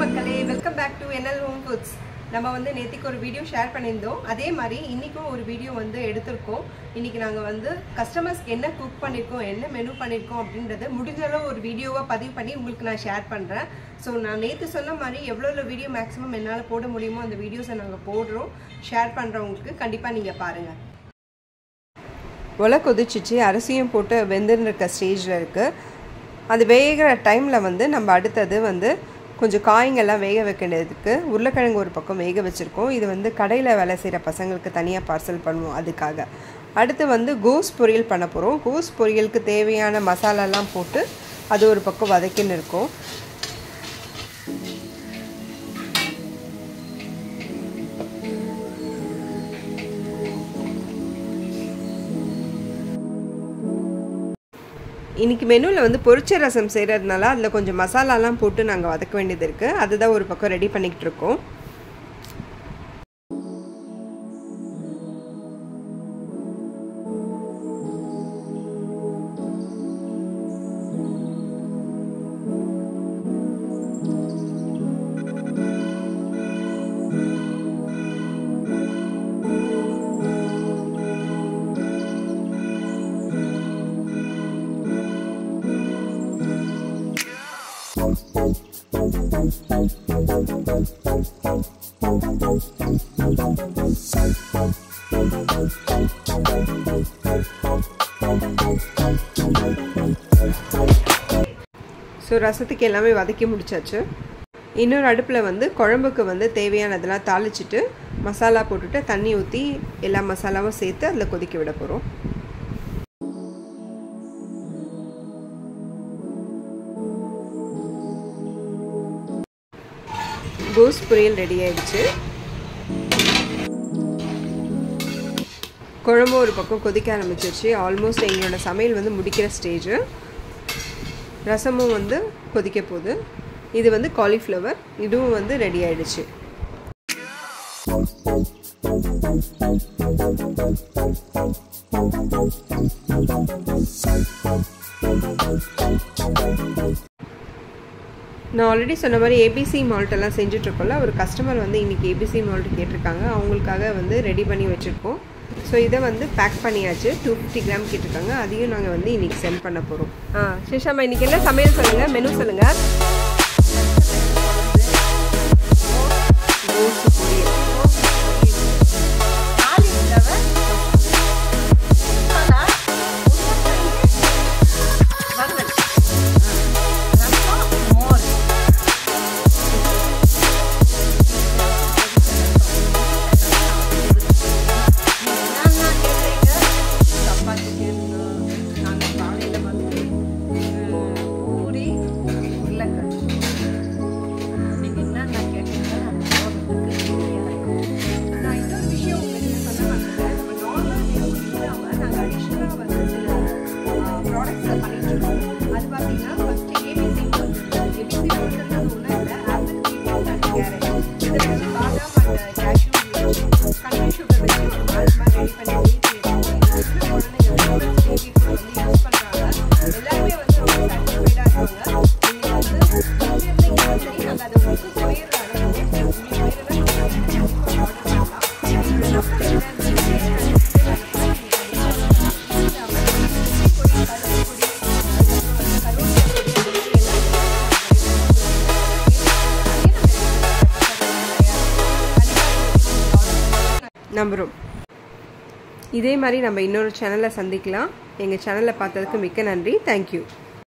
மக்களே, welcome back to NL Home Foods. நம்ம வந்து நேத்திக்கு ஒரு வீடியோ ஷேர் பண்ணியிருந்தோம். அதே மாதிரி இன்னைக்கும் ஒரு வீடியோ வந்து எடுத்திருக்கோம். இன்னைக்கு நாங்கள் வந்து கஸ்டமர்ஸ்க்கு என்ன குக் பண்ணியிருக்கோம், என்ன மெனு பண்ணியிருக்கோம் அப்படின்றத முடிஞ்ச அளவு ஒரு வீடியோவாக பதிவு பண்ணி உங்களுக்கு நான் ஷேர் பண்ணுறேன். ஸோ நான் நேற்று சொன்ன மாதிரி எவ்வளோ வீடியோ மேக்ஸிமம் என்னால் போட முடியுமோ அந்த வீடியோஸை நாங்கள் போடுறோம். ஷேர் பண்ணுறவங்களுக்கு கண்டிப்பாக நீங்கள் பாருங்கள். ஒலை கொதிச்சிச்சு, அரிசியும் போட்டு வெந்துருக்க ஸ்டேஜில் இருக்குது. அது வேகிற டைமில் வந்து நம்ம அடுத்தது வந்து கொஞ்சம் காய்ங்கெல்லாம் வேக வைக்கிறதுக்கு உருளைக்கிழங்கு ஒரு பக்கம் வேக வச்சுருக்கோம். இது வந்து கடையில் வேலை செய்கிற பசங்களுக்கு தனியாக பார்சல் பண்ணுவோம். அதுக்காக அடுத்து வந்து கோஸ் பொரியல் பண்ண போகிறோம். கோஸ் பொரியலுக்கு தேவையான மசாலாலாம் போட்டு அது ஒரு பக்கம் வதக்கின்னு இருக்கும். இன்றைக்கி மெனுவில் வந்து பொரிச்ச ரசம் செய்கிறதுனால அதில் கொஞ்சம் மசாலாலாம் போட்டு நாங்கள் வதக்க வேண்டியது இருக்குது. அதுதான் ஒரு பக்கம் ரெடி பண்ணிக்கிட்டு இருக்கோம். ஸோ ரசத்துக்கு எல்லாமே வதக்கி முடிச்சாச்சு. இன்னொரு அடுப்பில் வந்து குழம்புக்கு வந்து தேவையானதெல்லாம் தாளிச்சிட்டு மசாலா போட்டுட்டு தண்ணி ஊற்றி எல்லா மசாலாவும் சேர்த்து அதில் கொதிக்க விட போகிறோம். கோஸ் பொரியல் ரெடி ஆயிடுச்சு. குழம்பு ஒரு பக்கம் கொதிக்க ஆரம்பிச்சிருச்சு. ஆல்மோஸ்ட் எங்களோட சமையல் வந்து முடிக்கிற ஸ்டேஜு. ரசமும் வந்து கொதிக்க போகுது. இது வந்து காலிஃப்ளவர், இதுவும் வந்து ரெடி ஆயிடுச்சு. நான் ஆல்ரெடி சொன்ன மாதிரி ஏபிசி மால்ட்டெல்லாம் செஞ்சுட்ருக்கோம்ல, ஒரு கஸ்டமர் வந்து இன்றைக்கி ஏபிசி மால்ட் கேட்டிருக்காங்க. அவங்களுக்காக வந்து ரெடி பண்ணி வச்சுருக்கோம். ஸோ இதை வந்து பேக் பண்ணியாச்சு. 250 கிராம் கேட்டிருக்காங்க. அதையும் நாங்கள் வந்து இன்றைக்கி சென்ட் பண்ண போகிறோம். சிஷாமா, இன்றைக்கி என்ன சமையல் சொல்லுங்கள், மெனு சொல்லுங்கள். கோஸ் பொரியல், நம்புகிறோம். இதே மாதிரி நம்ம இன்னொரு சேனலில் சந்திக்கலாம். எங்கள் சேனலை பார்த்ததுக்கு மிக்க நன்றி. தேங்க்யூ.